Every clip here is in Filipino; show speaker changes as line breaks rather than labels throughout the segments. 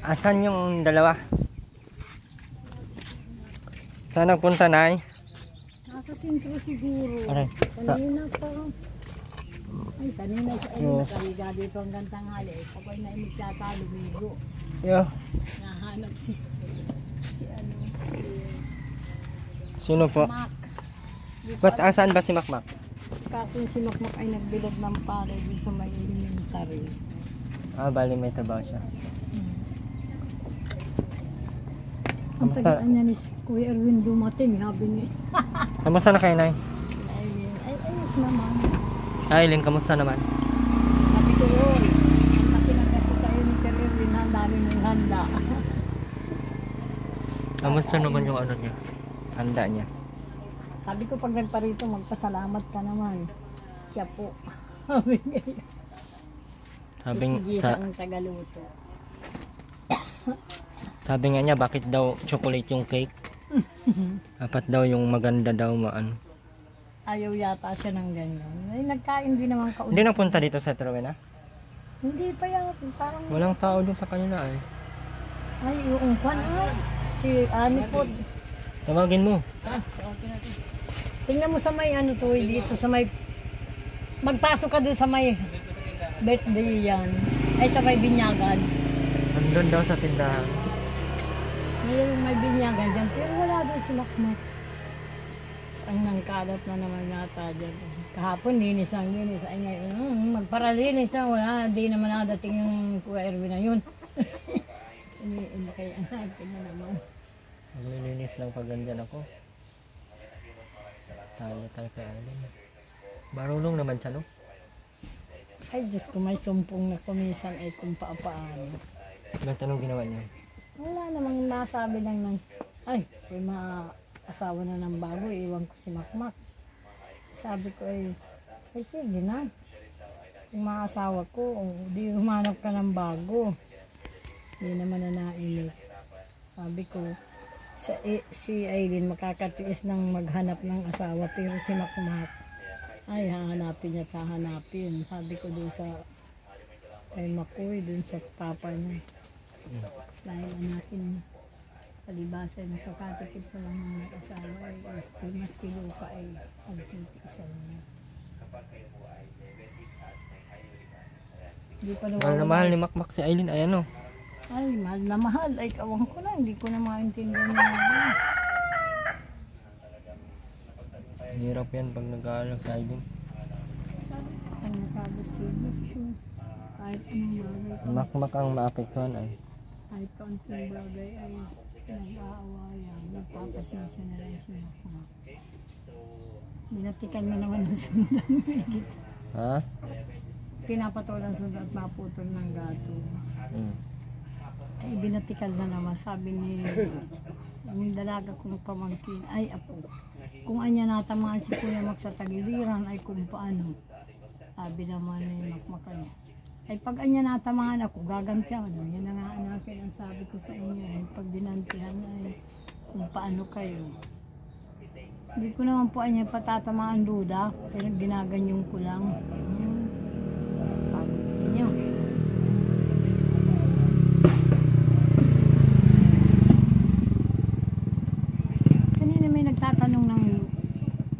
Asan yung dalawa? Saan nagpunta, Nay?
Nasa sentro siguro.
Aray.
Kanina pa. Ay, kanina sa inyo nakahiga dito hanggang tanghali. Kapag na nagtatalo-bigo.
Yo.
Nahanap si ano.
Sino po?
Mac.
Ba't asan ba si Makmak?
Kapag si Makmak ay nagbilad ng palay dun sa may elementary.
Ah, bali may trabaho siya.
Ang tagaan niya ni Kuya Erwin dumating, sabi niya.
Kamusta na kayo, Nay?
Ay, ayos naman.
Aileen, kamusta naman?
Sabi ko yun, ang nakinagay ko sa iyo ni Kuya Erwin, ang dami ng handa.
Kamusta naman yung ano niya? Handa niya.
Sabi ko pag nagparito, magpasalamat ka naman. Siya po. Sabi niya. Si Gisa ang tagaluto.
Sabi nga niya, bakit daw chocolate yung cake? Dapat daw yung maganda daw maano.
Ayaw yata siya ng ganyan. Ay, nagkain din naman kaulit.
Hindi na punta dito sa Trowena?
Hindi pa yan. Parang...
Walang tao dun sa kanila eh.
Ay, yung kwan ay. Si Ani po.
Tawagin mo.
Okay natin. Tingnan mo sa may ano to, dito sa may... Magpasok ka doon sa may birthday yan. Ay, sa may binyagan.
Andun daw sa tindahan.
Ngayon may binyagan dyan, pero wala doon si Makmak. Ang nangkalat na naman yata dyan. Kahapon, linis ang linis. Ay ngayon, magparalinis na, wala. Di naman nadating yung Kuya Erwin na yun. Hindi kaya natin na naman.
Maglilinis lang pag ganyan ako. Tayo kay Aileen. Marunong naman siya, no?
Ay Diyos ko, may sumpong na kumisan ay kung paano.
Ba't anong ginawa niya?
Wala namang nasabi lang ng, ay, may asawa na ng bago, iwan ko si Makmak. Sabi ko ay sige na. Kung maasawa ko, di humanap ka ng bago. Hindi naman na nainip. Sabi ko, si Aileen makakatiis ng maghanap ng asawa, pero si Makmak, ay hahanapin niya, hahanapin. Sabi ko dun sa kay Makoy, dun sa papa niya. Dahil ang akin palibasa ay nakakatikip ko lang ng mag-asawa ay mas kiluka ay pagtitiisan niya. Hindi pa
Mahal na mahal ni Makmak si Aileen, ay ano?
Ay, mahal na mahal. Ay, kawang ko na. Hindi ko na maintindihan na.
Hirap yan pag nag-aalang sa Aileen.
Ang nakagusto-gusto. Kahit anong bagay.
Makmak ang maapektuhan ay.
Kahit kaunting bagay ay nag-aawayan. Nagpapasensya na lang siya. Binatikan mo naman ng sundan.
Ha?
Pinapatulang sundan at maputol ng gato. Ay, binatikan na naman. Sabi ni yung dalaga kong pamangkin, ay apo. Kung anya natamaan si Kuya Mac sa tagiliran, ay kung paano. Sabi naman ni Makmakan niya. Ay pag anya natamaan ako, gagantihan. Yan na nga anakin ang sabi ko sa inyo. Ay, pag dinantihan ay kung paano kayo. Hindi ko naman po anya patatamaan duda. Pero ginaganyong ko lang. Pagod niyo. Kanina may nagtatanong ng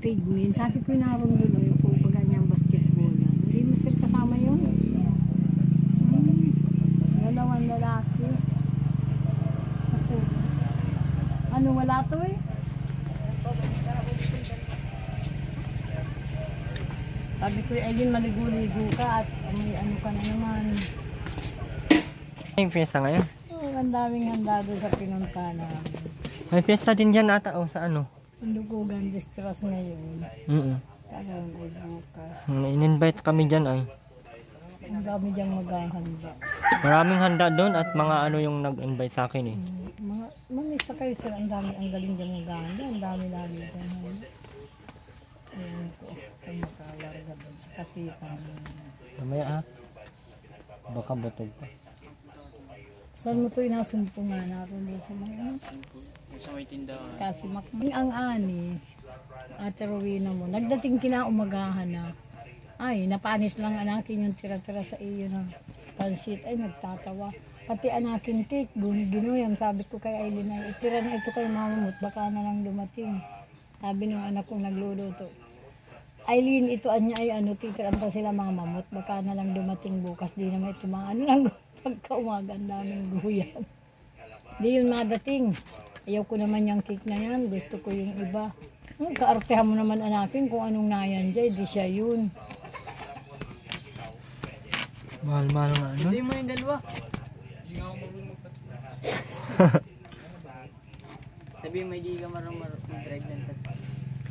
pigmin. Sabi ko naroon doon yung po ba ganyang basketball. Hindi mo sir kasama yun? Dalawang lalaki. Sapo. Ano wala to eh? Sabi ko Aileen, maligo-ligo ka at may ano ka na naman.
Yung fiesta ngayon?
Oh, ang daming handa doon sa pinunta na.
May fiesta din dyan ata o sa ano?
Lugugan Distras ngayon. Karoon ay bukas.
In-invite kami dyan ay.
Ang dami diyang maghahanda.
Maraming handa doon at mga ano yung nag-invite sa akin eh.
Mamisa kayo sir, ang dami, ang galing diyang maghahanda. Ang dami dyan. Ayan ko, kung makalarga doon sa katitan.
Mamaya ha? Baka butog pa.
Saan mo ito inasumpungan? Naroon doon sa mga
Sa may tindahan.
kasi ang ani, Ate Rowena mo, nagdating kinaumagahan na. Ay, napanis lang anakin yung tira-tira sa iyo na pansit. Ay, nagtatawa. Pati ang aking cake, ginuyang. Sabi ko kay Aileen ay itira na ito kay Mama Mut, baka na lang dumating. Sabi ng anak kong nagluluto. Aileen, ito anya ay titiran pa sila Mama Mut, baka na lang dumating bukas. Di naman ito mga lang pagkaumaga, ang daming guyan. Di yun madating. Ayaw ko naman yung cake na yan, gusto ko yung iba. Kaartehan mo naman anakin kung anong nayan dyan, di siya yun.
Mahal-mahal nga ano.
Hindi mo yung dalawa. Sabi mo hindi ka marunong mag-pregnant.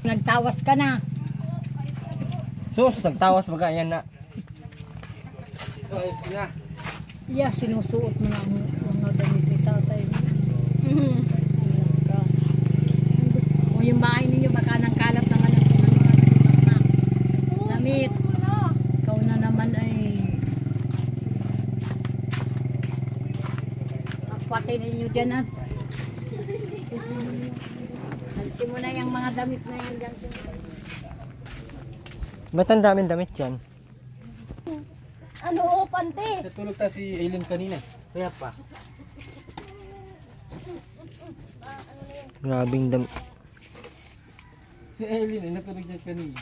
Nagtawas ka na.
Sus, nagtawas baga yan na.
Yeah, sinusuot mo na ang mga damit ni tatay. O yung bahay ninyo, baka nang kalap naman ang mga damit. Ikaw na naman ay akwatin ninyo dyan at alisin mo na yung mga damit na yan dyan.
Ba't ang daming damit yan?
Ano o, pante?
Natulog ta si Aileen kanina. Kaya pa.
Grabing damit.
Si Aileen ay natulog niya kanina.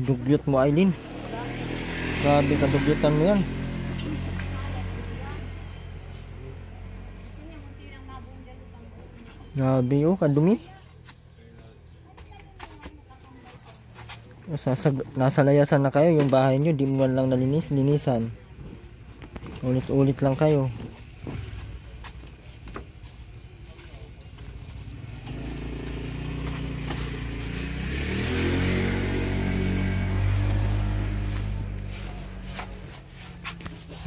Dugyot mo, Aileen. Grabe ka, dugyotan mo yan. Grabe oh, kadumi. Nasa layasan na kayo yung bahay nyo, di mo lang linisan. Ulit-ulit lang kayo.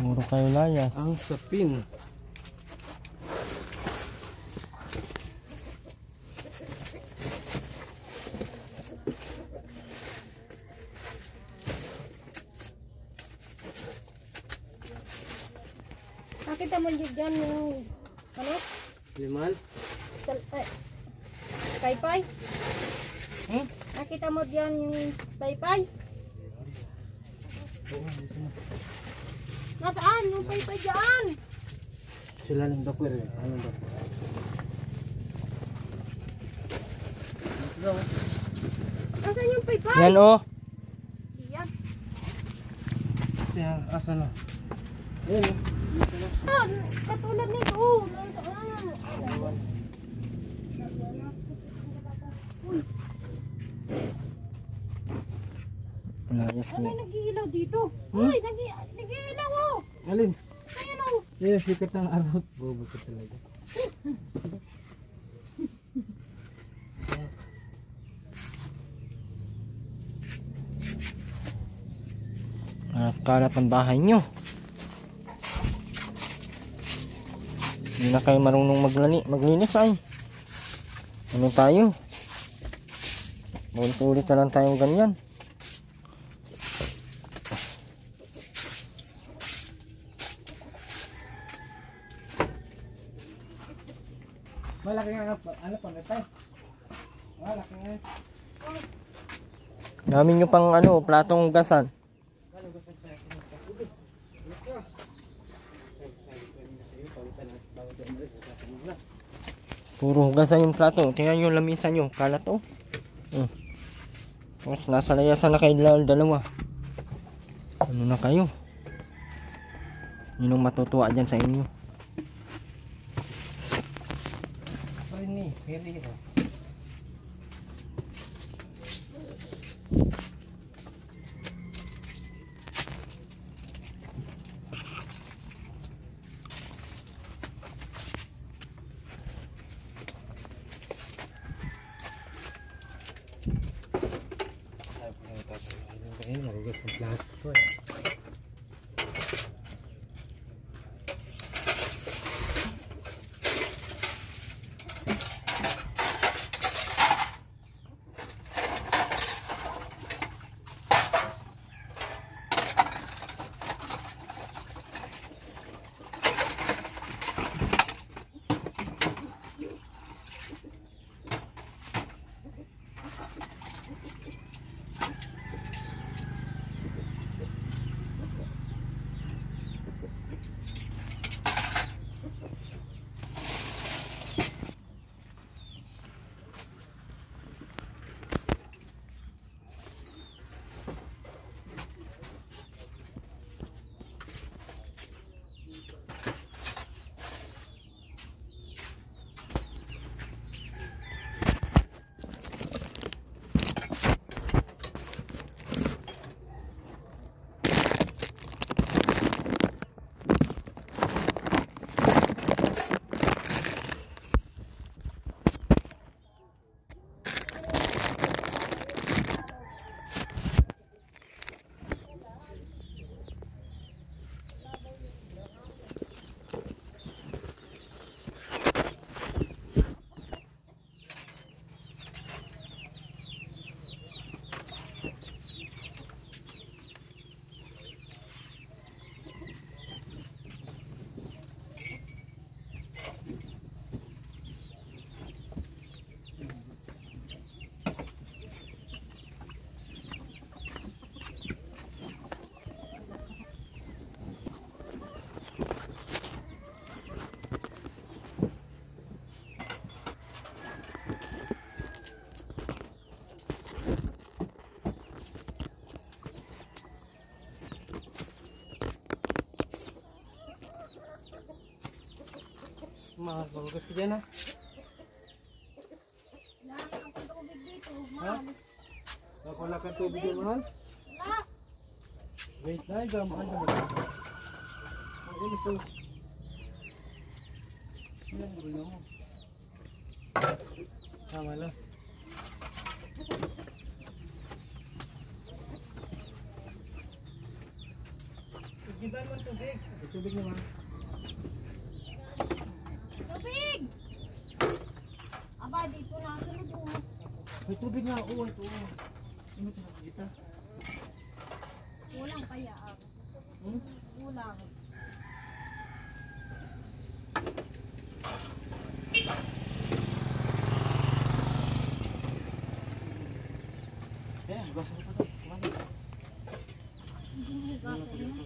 Muro kayo layas.
Ang sapin.
Nakita mo dyan yung ano?
Limal?
Paypay? Nakita mo dyan yung paypay? Nasaan yung paypay dyan?
Sila lang daw pwede. Ano daw?
Nasaan yung paypay?
Yan oh.
Yan.
Siya, asa na? Ayun oh.
Ah, katulad nito. Oh.
Layas
Ano
niya.
yung nag-iilaw dito? Uy, nag-iilaw oh.
Alin?
Ayan oh.
Yan, sikat ng araw. Bobo ko talaga.
Kalat ang bahay nyo. Hindi na kayo marunong maglinis ay. Ano tayo? Ulit-ulit na lang tayong ganyan.
Malaki nga ano pa metay. Malaki nga.
Dami nyo pang platong hugasan. Puro hugasan yung plato. Tingnan nyo yung lamisa nyo. Kalat oh. Tapos nasa layasan na kayo dalawa. Ano na kayo? Yun ang matutuwa dyan sa inyo.
Sorry ni, pwede ito. Ay, nagugas ng plato ko eh. Magugas ka dyan ha.
Wala akong tubig dito.
Ha? Wala kang tubig yung mahal?
Wala.
Wait na, gamahan ka ba? Ang init to. Yan, gulo mo. Tama lang. Tugiban mo tubig. May tubig naman.
Tubig! Aba, dito na ako doon.
May tubig nga. Oo, ito. Ano ito nakikita?
Kulang kaya ako. Kulang.
Eh, gugas mo pa ito. Kumali.
Hindi mo gagawin na.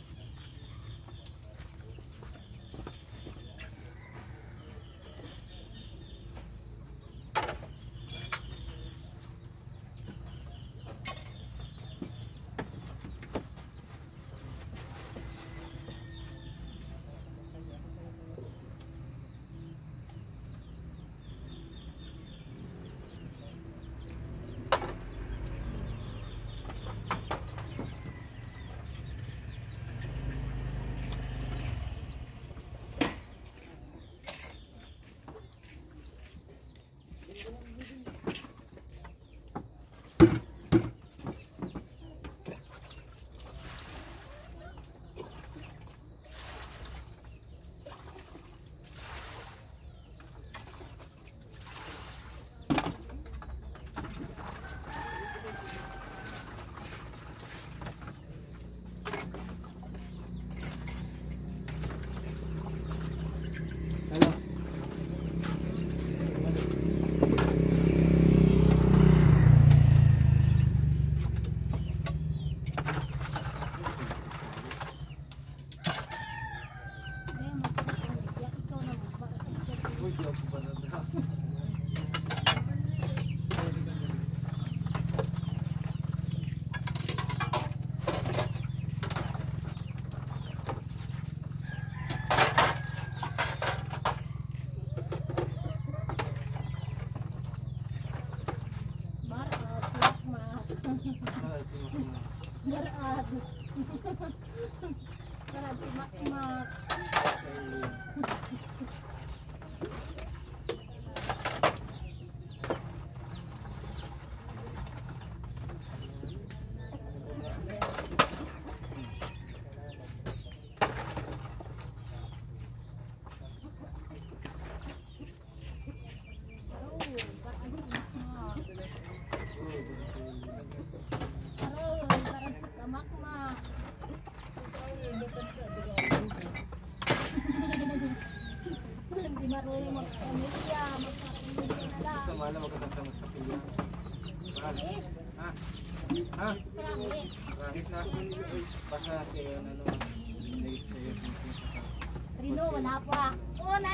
Ano? Uy, di ako pa na.
Garaad. Garaad, timak-timak. Hindi marunong mag-pamilya, mag-pamilya na lang.
Sa mana magkatapos sa kapilya. Mahal. Ha? Ha?
Promise.
Rahis na. Basta siya yung ano. Late sa'yo.
Rino, wala pa. Una!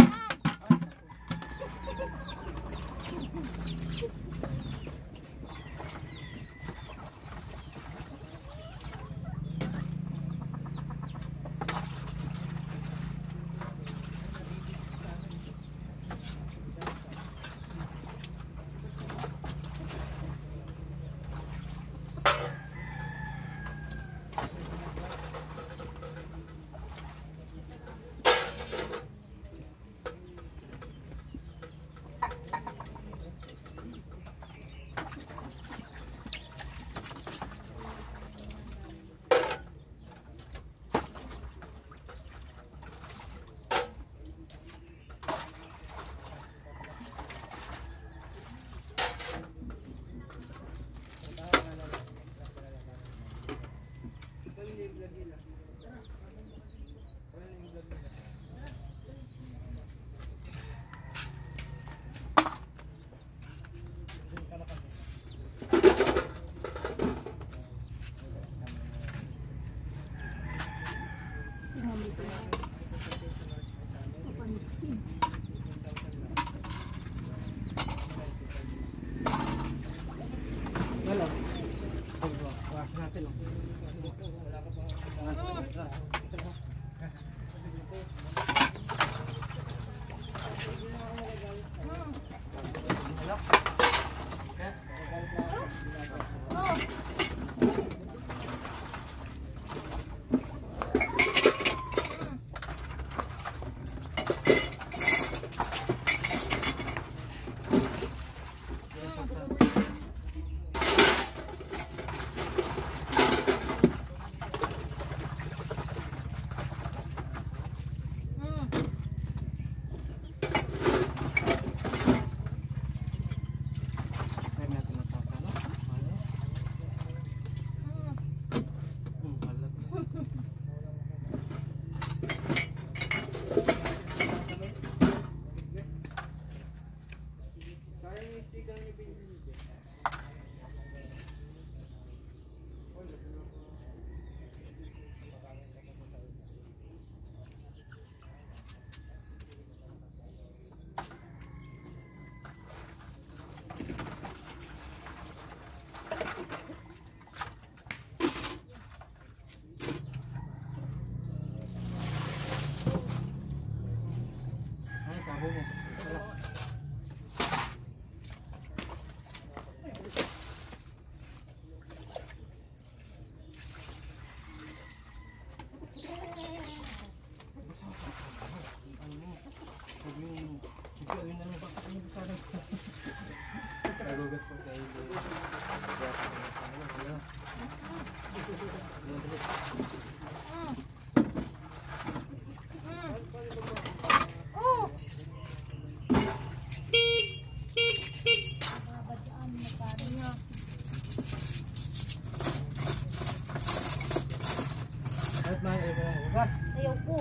Ayaw ko.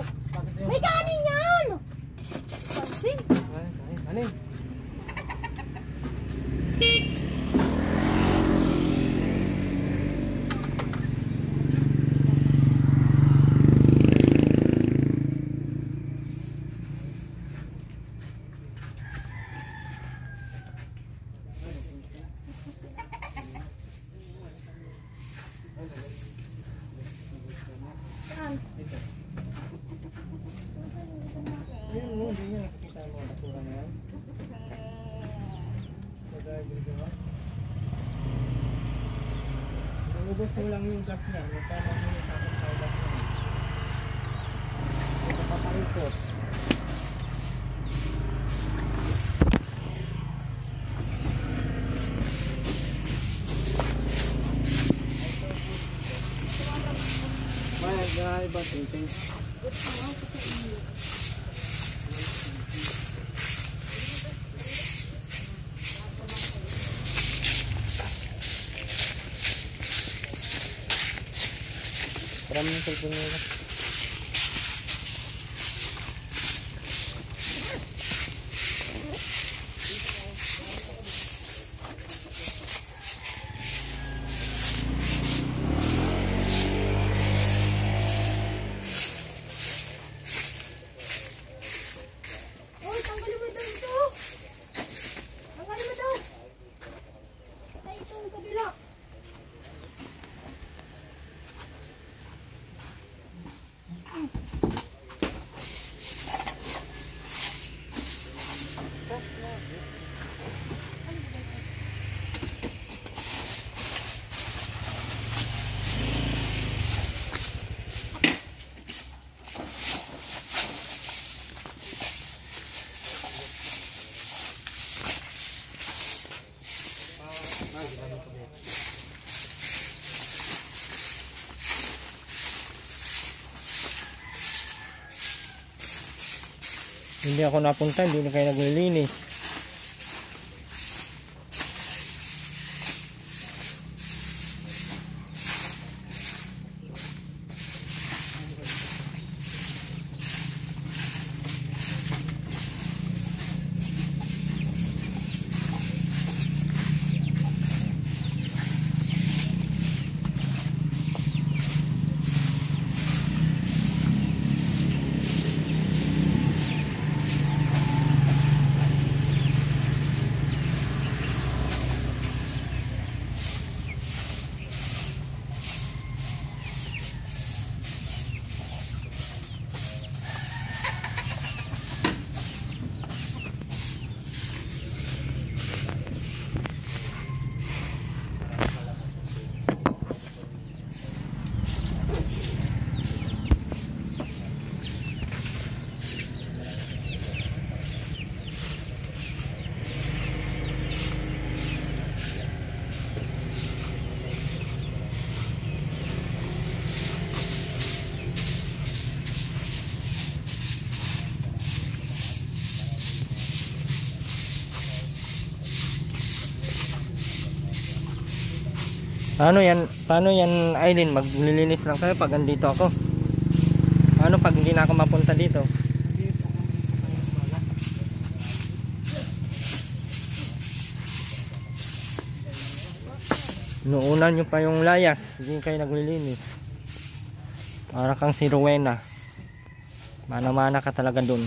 May kanin yan! Pansin.
Kanin. Gusto lang yung gas niya, yung parang yung sakit sa gas niya. Ito papaikot. Bayad na iba tingting.
Parang yung cellphone nila.
Uy, tanggalin mo ito. Tanggalin mo ito. Ay, itong kabila.
Hindi ako napunta, hindi na kayo naglilinis. Paano yan Aileen? Maglilinis lang kayo pag andito ako. Paano pag hindi na ako mapunta dito? Inuunan nyo pa yung layas. Hindi kayo naglilinis. Para kang si Rowena. Mana-mana ka talaga dun.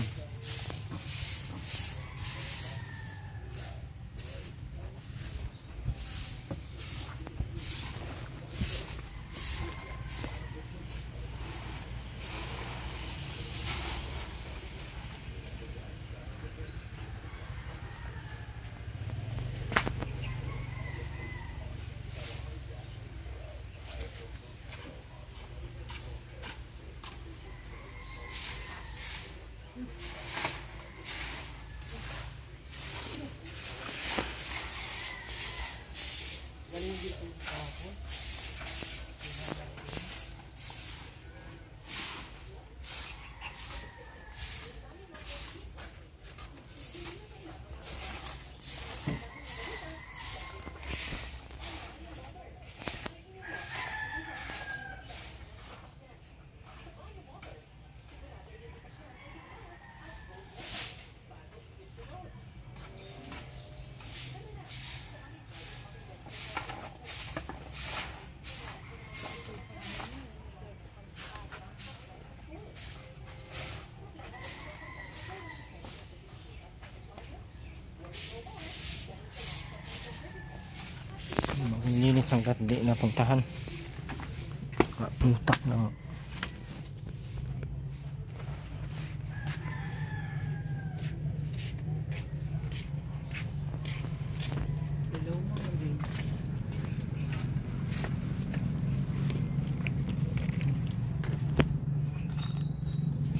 Maglilinis hanggat di napuntahan. Putak na.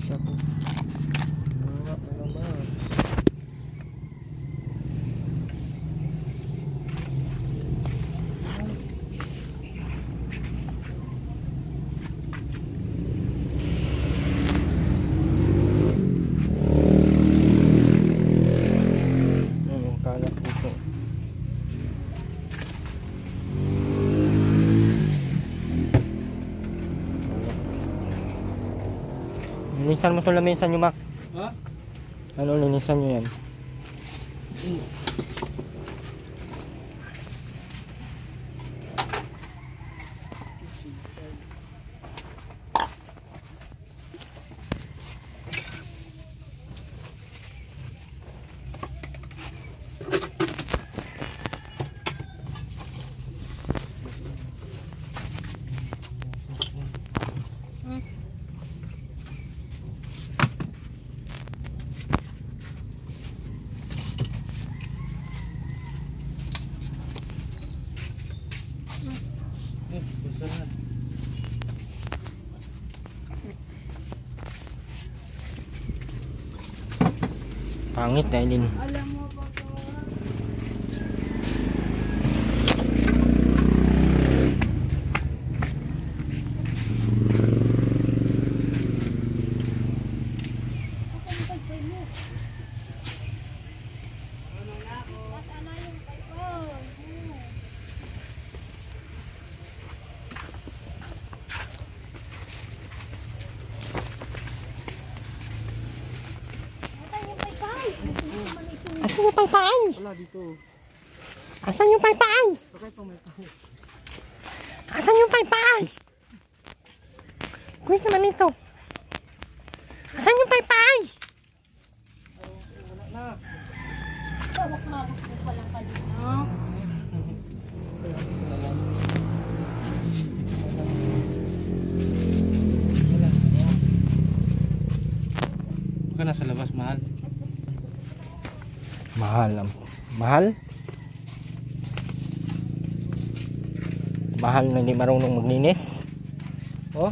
Siya po. Linisan mo ito, lamisan nyo, Mac.
Ha?
Ano, linisan nyo yan? Pangit, Eileen.
Alam mo ba po?
Asan yung paypay?
Wala dito.
Asan yung paypay?
Bakit pa may tayo?
Asan yung paypay? Kuwit naman ito. Asan yung paypay?
Wala na.
Hawak-hawak mo pa lang kanina.
Baka nasa labas, mahal.
Mahal. Mahal? Mahal na hindi marunong maglinis. Oh.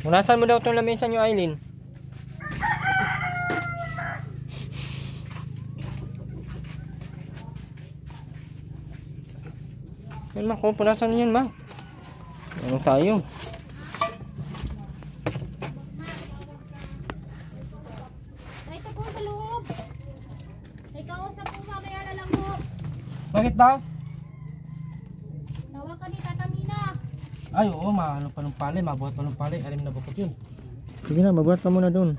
Munasan mo daw itong lamisan nyo, Eileen. Yan, Mac. Punasan yan, Mac. Ano tayo?
Ito po sa loob. Ikaw sa po mamaya na lang po.
Bakit daw?
Tawag ka ni Tata Mina.
Ay, oo, maano pa ng palay, mabuhat pa ng palay. Alam na bakit yun.
Sige na, mabuhat ka muna dun.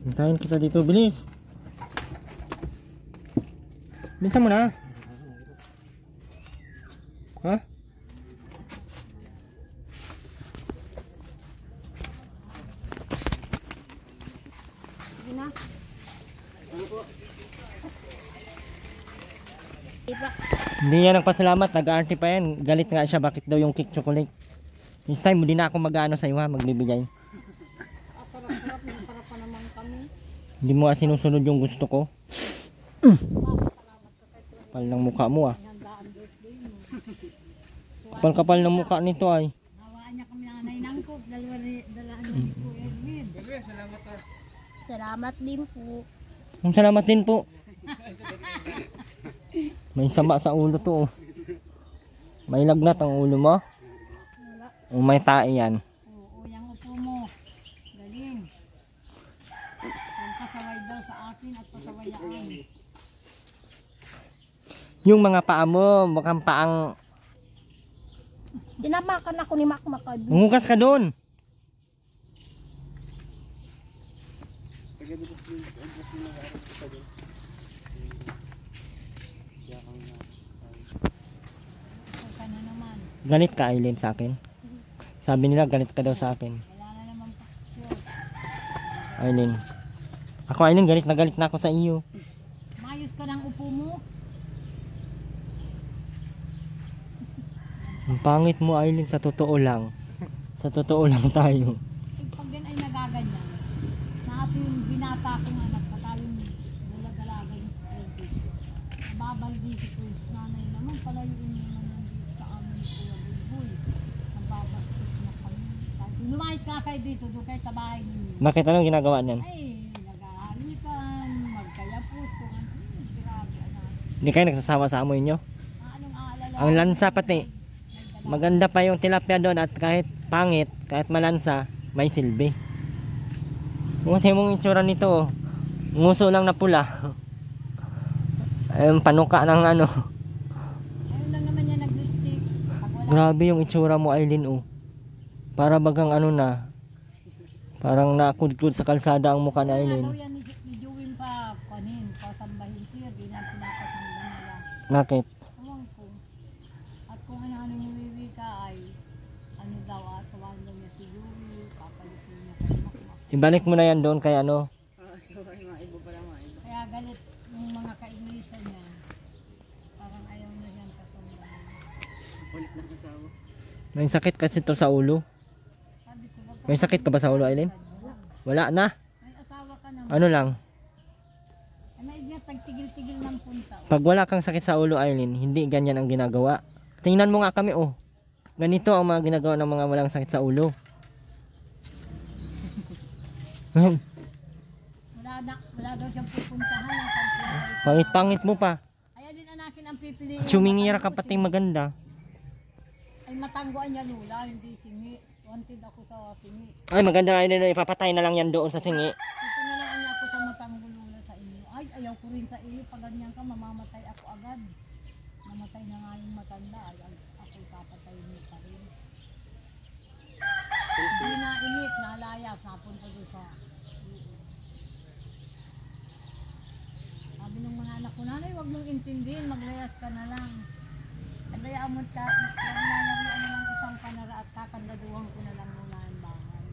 Hintayin kita dito, bilis. Bilisan mo na. Ha?
Sige na.
Hindi niya nagpasalamat, nag-aarte pa yan. Galit nga siya, bakit daw yung cake chocolate. This time, hindi na ako mag-ano sa iyo ha, magbibigay.
Sarap-sarap, masarap pa naman kami.
Hindi mo nga sinusunod yung gusto ko. Kapal ng mukha mo ah.
Handaan birthday mo.
Kapal-kapal ng mukha nito ay.
Hawaan niya kami ng nanay nangkop. Dalaan niya ni Kuya Edwin. Salamat din po.
Salamat din po. May sama sa ulo to oh. May lagnat ang ulo mo. O may tae yan.
Oo, yung upo mo. Galing. Yung pasaway daw sa akin at pasawayaan.
Yung mga paa mo, mukhang paang
Tinamakan ako ni Makmak.
Mungukas ka doon.
Ka na naman.
Galit ka Aileen sa akin. Sabi nila galit ka daw sa akin.
Wala na naman pa. Sure.
Aileen. Ako Aileen, galit na ako sa iyo.
Mayos ka ng upo mo.
Ang pangit mo Aileen, sa totoo lang. Sa totoo lang tayo.
Pag yan ay nagaganyan, na ato yung binata kong anak sa tayong dalaga yung sa Pwede. Babaldi si Chris. Nanay naman, palayuin niyo naman dito sa amin ni Kuya Bulbul. Nababastos na kami. Sabi, lumayas ka kayo dito, doon kayo sa bahay ninyo.
Bakit anong ginagawa niyan?
Ay, nag-aalikan, magkayapos, kung ano, grabe, anak.
Hindi kayo nagsasawa sa amoy nyo?
Anong aalala?
Ang lansa pati. Maganda pa yung tilapia doon at kahit pangit, kahit malansa, may silbi. Buti mong itsura nito oh. Nguso lang na pula. Ayun, panuka ng ano.
Ayun lang naman yan nag-lipstick. Pag wala,
Grabe yung itsura mo Aileen oh. Para bagang ano na. Parang nakudkod sa kalsada ang mukha ni
wala daw
Aileen.
yan ni Jewin pa, kanin, pasambahin siya, di na pinapasamba nila.
Bakit?
Ewan ko. At kung ano-ano niwiwi ka ay, ano daw, asawan daw niya si Jewin, papalitin niya kay Makmak.
Ibalik mo na yan doon kay ano.
So, ay mga iba pala mga iba.
Kaya galit yung mga ka-Inglesan niya. Parang ayaw na yan kasamba.
Kulit ng asawa.
May sakit kasi to sa ulo.
Sabi ko, wag ka.
May sakit ka ba sa ulo Aileen? Wala na.
May asawa ka na.
Ano lang.
Ay, may niya tagtigil-tigil ng punta.
Pag wala kang sakit sa ulo Aileen, hindi ganyan ang ginagawa. Tingnan mo nga kami oh. Ganito ang mga ginagawa ng mga walang sakit sa ulo.
Wala daw siyang pupuntahan.
Pangit-pangit mo pa.
Kaya din anakin ang pipiliin.
At sumingira ka pati maganda.
Ay matangguan niya lula, hindi singi. Wanted ako sa singi.
Ay maganda nga yun, ipapatay na lang yan doon sa singi.
Dito na lang niya ako sa matanggo lula sa inyo. Ay, ayaw ko rin sa iyo. Pag ganyan ka, mamamatay ako agad. Namatay na nga yung matanda. Ay, ako papatay niyo pa rin. Hindi na init, nalayas, napunta doon sa... Sabi ng mga anak ko, nanay, huwag mong intindihin, maglayas ka na lang. Kaya amot ka, nangyayari ano lang isang panara at kakandaduhan ko na lang muna ang bahay.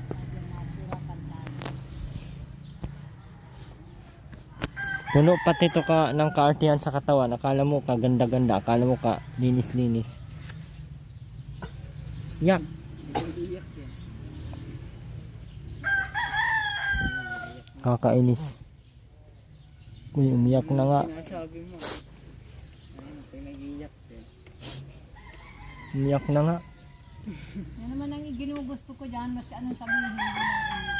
Sabi nga, pura kandan.
Puno pati to ka ng kaartihan sa katawan. Akala mo ka ganda-ganda, akala mo ka linis-linis. Yak.
Iyak yan.
Kakainis. Uy, umiyak na nga.
Sinasabi mo. Ayun, pinag-iyak yan.
Umiyak na nga.
Yan naman ang ginugusto ko dyan, maski anong sabihin hindi na init.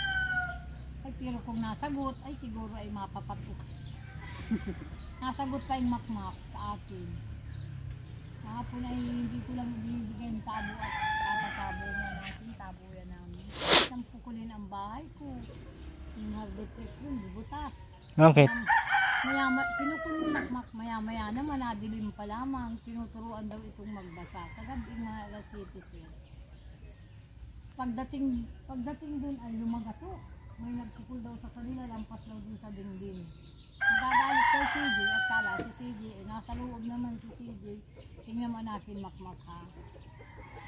Ay, pero kung nasagot, ay siguro ay mapapatok. Nasagot pa yung Makmak sa akin. Kahapon ay hindi ko lang ibibigay ng tabo at tatabo niya natin, tabo yan namin. Isang pukulin ang bahay ko. Yung hardetech yun, butas.
Bakit?
Kinukulong Makmak, maya-maya naman, nadilim pa lamang. Tinuturuan daw itong magbasa. Kagabi mga alas 7 siya. Pagdating dun ay lumagato. May nagpupul daw sa kanila, lampas daw dun sa dingding. Nagagalit kay CJ at kala si CJ, nasa loob naman si CJ. Tingnan mo natin makmak ha.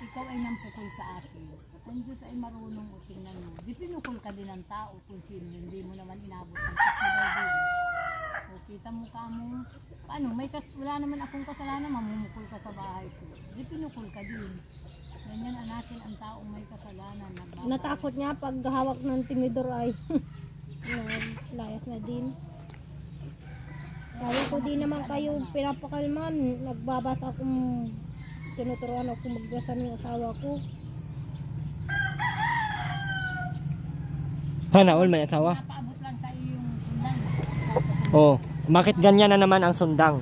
Ikaw ay nampukol sa akin. At ang Diyos ay marunong o tingnan mo. Di pinukol ka din ng tao kung sino. Hindi mo naman inabot ang kasalanan. O kita mo ka mo. Paano? Wala naman akong kasalanan. Mamumukol ka sa bahay ko. Di pinukol ka din. Ganyan ang natin ang taong may kasalanan.
Natakot niya pag hawak ng tinidor ay layas na din. Sabi ko di naman kayo pinapakalman. Nagbabasa akong tinuturuan ako magdasan ng asawa ko.
Sana all may asawa.
Napaabot lang sa iyong sundang.
Oh, bakit ganyan na naman ang sundang?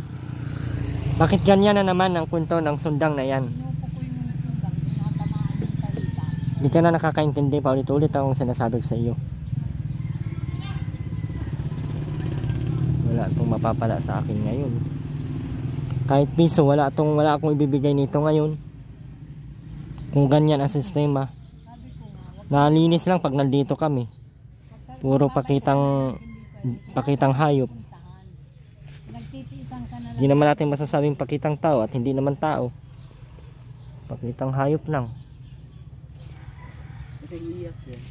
Bakit ganyan na naman ang kwento ng sundang na yan?
Pinupo ko yung sundang. Tinatamaan yung salita.
Hindi ka na nakakaintindi, paulit-ulit akong sinasabi ko sa iyo. Wala itong mapapala sa akin ngayon. Kahit piso, wala akong ibibigay nito ngayon. Kung ganyan ang sistema. Nalinis lang pag nandito kami. Puro pakitang hayop.
Nagtitiisan ka na lang.
Hindi naman natin masasabing pakitang tao at hindi naman tao. Pakitang hayop lang.
Ito iiyak yan.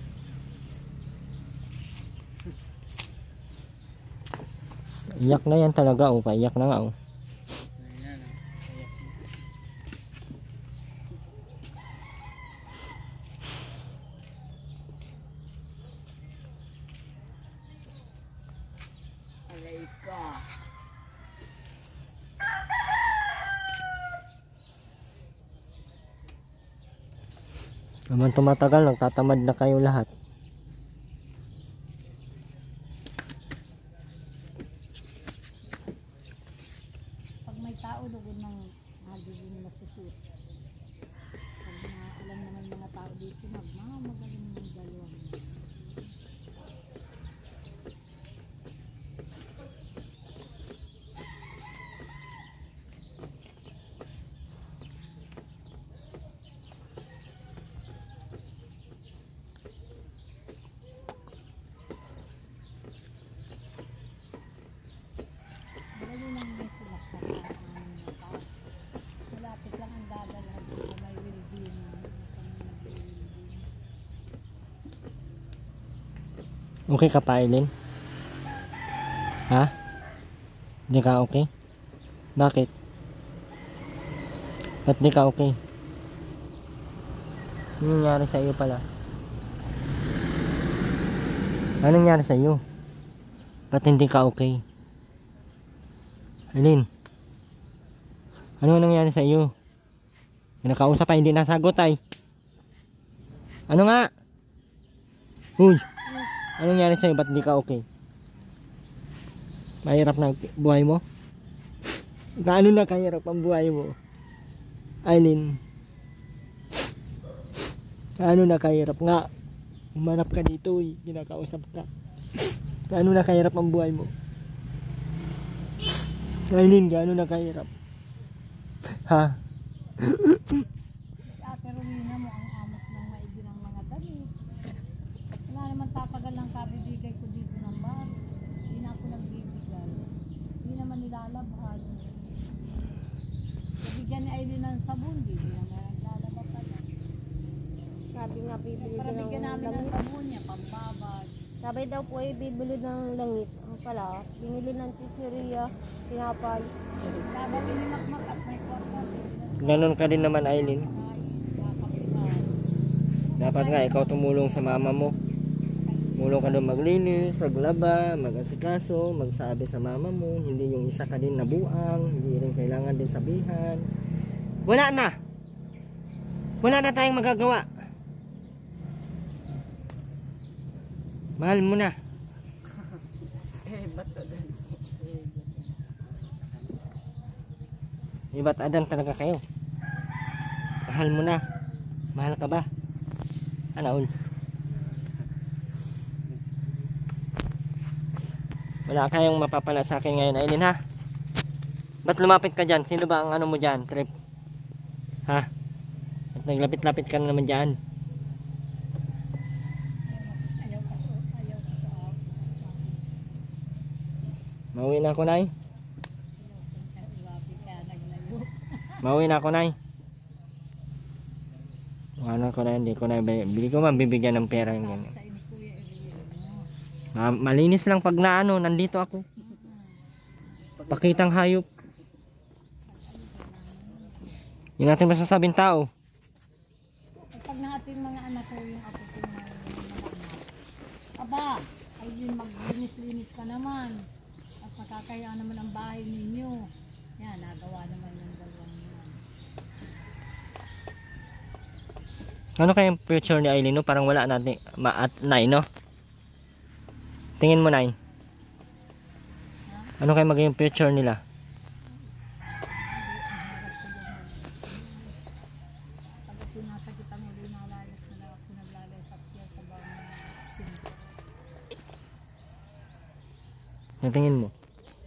Iyak na yan talaga, oh. Paiyak na nga, oh.
Ayan na. Aray ka.
Naman tumatagal, nagtatamad na kayo lahat.
Pag may tao, lugod ng magiging masusut. Pag alam naman mga tao dito, magaling ng dalawang. Magaling lang may sulak sa mga tao. Malapit lang ang dadalhan sa may will-being.
Okay ka pa, Eileen? Ha? Hindi ka okay? Bakit? Ba't di ka okay? Ano nangyari sa iyo pala? Ano nangyari sa iyo? Ba't hindi ka okay? Eileen? Ano nangyari sa iyo? Kinakausap pa, hindi nasagot ay. Ano nga? Uy! Ano nangyari sa iyo? Ba't hindi ka okay? Mahirap na buhay mo? Gaano na kahirap ang buhay mo? Eileen? Gaano na kahirap nga? Umanap ka dito eh. Kinakausap ka. Gaano na kahirap ang buhay mo? Eileen, gaano na kahirap? Ha?
Si Ate Rowena mo ang amos ng maigi ng mga damit. Wala naman tapagal ng kabibigay ko dito ng bar. Hindi na ako nagbibigay. Hindi naman nilalabhan. Bigyan ni Aileen ng sabon, hindi naman naglalaba pala.
Sabi nga bibili
Para
ng
bigyan namin ng
langit.
sabon niya, pambabad.
Sabi daw po ay bibili ng langit. Ang pala, binili ng chicheria, tinapay.
Babali ni Makmak at may kwarta.
Ganon ka din naman, Eileen.
Kakapihan.
Dapat nga ikaw tumulong sa mama mo. Tumulong ka doon maglinis, maglaba, mag-asikaso, magsabi sa mama mo. Hindi yung isa ka din nabuang, hindi rin kailangan din sabihan. Wala na! Wala na tayong magagawa. Mahal mo na.
Ba't agad?
Iba't adan talaga kayo. Mahal mo na. Mahal ka ba? Ano? Wala kayong mapapala sa akin ngayon, Aileen, ha? Ba't lumapit ka dyan? Sino ba ang ano mo dyan, Trip? Ha? At naglapit-lapit ka na naman dyan. Mauwi na ako, Nay. Mauwi na ako, Nay. Ano ko na, hindi ko na, bili ko mabibigyan ng pera yung ganyan. Malinis lang pag naano, nandito ako. Pakitang hayop. Yung ating masasabing tao.
Pag natin mga anak ko yung apo ko mga anak. Aba, ay din maglinis-linis ka naman. At makakaya naman ang bahay ninyo. Yan, nagawa naman yung dalawang yan.
Ano kayang future ni Aileen, no? Parang wala natin at Nay, no? Tingin mo, Nay. Ano kayang maging future nila?
Pag pinasakita mo, linalayas na lang ako naglalay sa piya sa bawang sinto.
Tingin mo.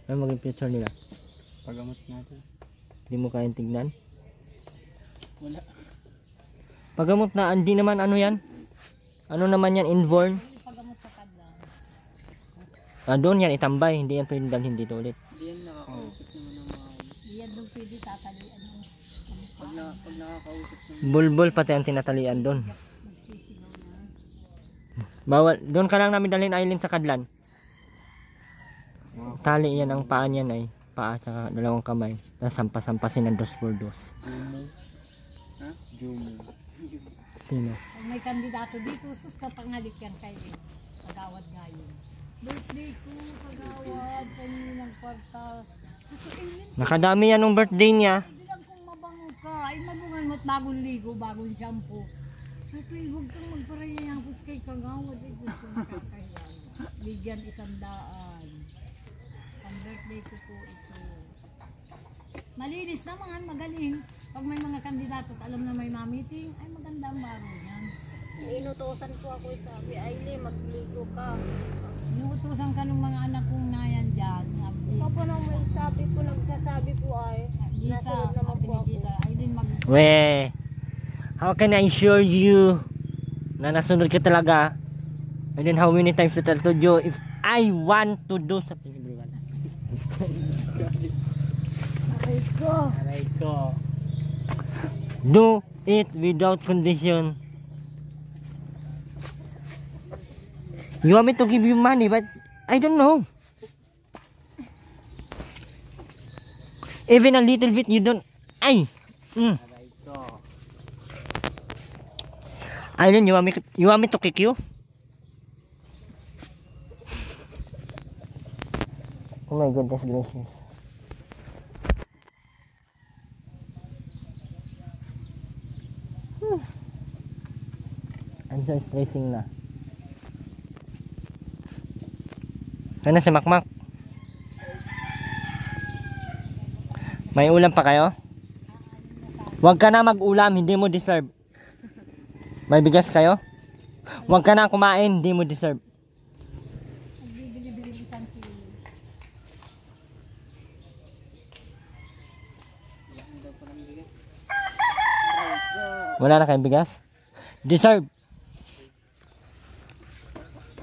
Ano maging future nila?
Pagamot natin.
Hindi mo kayang tignan?
Wala.
Pagamot na, hindi naman ano yan? Ano naman yan, inborn?
Pagamot sa kadlan.
Doon yan, itambay. Hindi yan pwedeng dalhin dito ulit.
Hindi yan nakakausap naman ng mga...
Iyan doon pwede tatalian mo.
Pag nakakausap naman.
Bulbul pati ang tinatalian doon.
Magsisigaw na.
Bawal. Doon ka lang namin dalhin, Aileen, sa kadlan. Tali yan, ang paa niyan ay paa at dalawang kamay. Tapos sampasin ng 2x2.
Jumo. Ha? Jumo.
Sino?
Pag may kandidato dito, sus kapangalik yan kayo. Pagawad ngayon. Birthday ko, pagawad, kaninang kwarta. Susukainin,
Nakadami yan ng birthday niya.
hindi lang kung mabango ka. Ay magungan mo't bagong ligo, bagong shampoo. Sabi, huwag kang magparayayapos kay kagawad. Ay gusto mo kakayan. Bigyan 100. Ang birthday ko po ito. Malinis naman, magaling. Pag may mga kandidato at alam na may ma-meeting, ay maganda ang baro yan.
Inutosan ko ako sabi, Aileen, magligo ka.
Inuutosan ka ng mga anak kong nayan dyan.
Ikaw po nang may sabi po, nagsasabi po ay,
Gisa,
nasunod naman po ako.
Gisa, ay din mag...
We, how can I assure you na nasunod ka talaga? And then how many times to tell to you if I want to do something, everyone? Aray ko. Do it without condition. You want me to give you money, but I don't know. Even a little bit, you don't. Ay.
Aray ko.
Aileen, you want me to kick you? Oh my goodness gracious. I'm so stressing na. Ano si Makmak? May ulam pa kayo? Huwag ka na mag-ulam, hindi mo deserve. May bigas kayo? Huwag ka na kumain, hindi mo deserve.
Bibili-bili isang kilo.
Wala na kayong bigas? Deserve.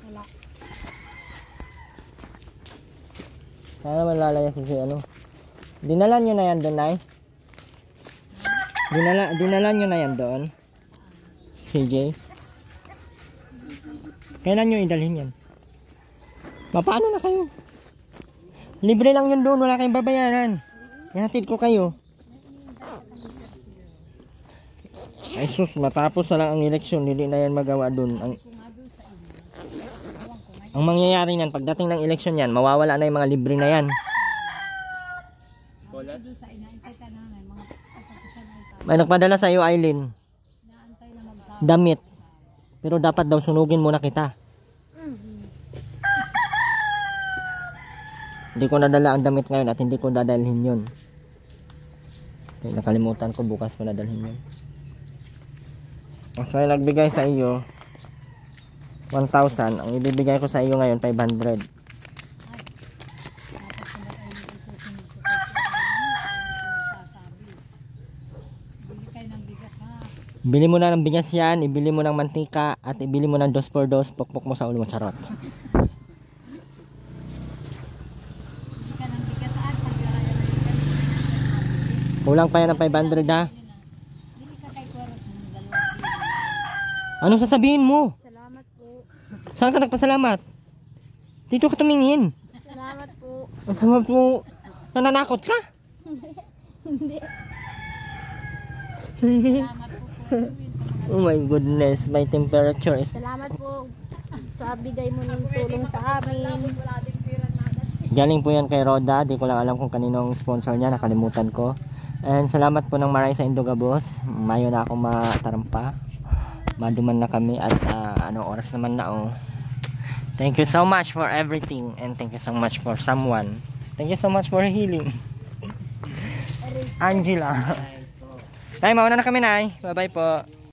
Wala.
Sana malalaya si ano. Dinala nyo na yan doon, Nay? Dinala nyo na yan doon? CJ? Kailan nyo idalhin yan? Paano na kayo? Libre lang yun doon, wala kayong babayaran. Ihatid ko kayo. Ay sus, matapos na lang ang eleksyon, hindi na yan magawa doon. Ang mangyayari niyan, pagdating ng eleksyon yan, mawawala na yung mga libre na yan.
Doon sa inaantay ka na mga katapusan ay tao.
May nagpadala sa iyo, Aileen,
Inaantay na magsawa.
damit. Pero dapat daw sunugin muna kita. Hindi ko nadala ang damit ngayon at hindi ko dadalhin yun. Okay, nakalimutan ko, bukas ko nadalhin yun. So, nagbigay sa iyo 1,000. Ang ibibigay ko sa iyo ngayon 500.
Bili kayo ng bigas ha.
Bili mo na ng bigas yan, ibili mo ng mantika, at ibili mo ng 2x2, pukpok mo sa ulo mo, charot. Kulang pa yan ng 500 ha. Anong sasabihin mo?
Salamat po.
Saan ka nagpasalamat? Dito ka tumingin.
Salamat po.
Salamat po. Nananakot ka?
Hindi.
Oh my goodness, my temperature is...
Salamat po sa bigay mo ng tulong sa amin.
Galing po yan kay Roda. Di ko lang alam kung kaninong sponsor niya. Nakalimutan ko. And salamat po ng maray sa Indogabos. Mayo na akong matarampa. Maduman na kami at anong oras naman na oh. Thank you so much for everything. And thank you so much for someone. Thank you so much for healing. Angela. Nay, mauna na kami, Nay. Bye-bye po.